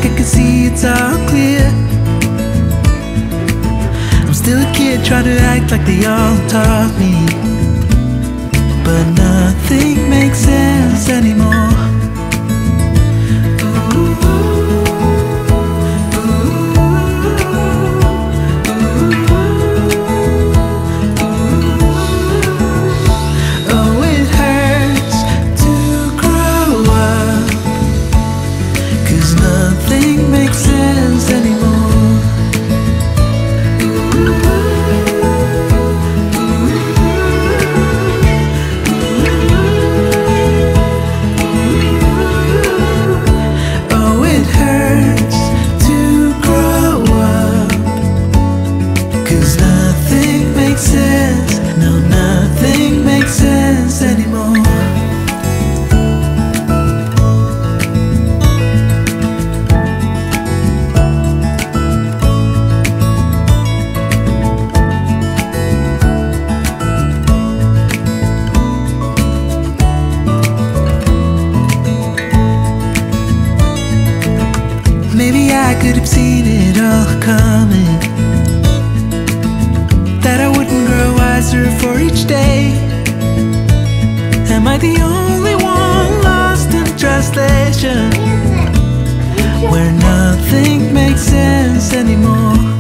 like I can see it's all clear. I'm still a kid trying to act like they all taught me, but nothing makes sense anymore. Maybe I could have seen it all coming, that I wouldn't grow wiser for each day. Am I the only one lost in translation, where nothing makes sense anymore?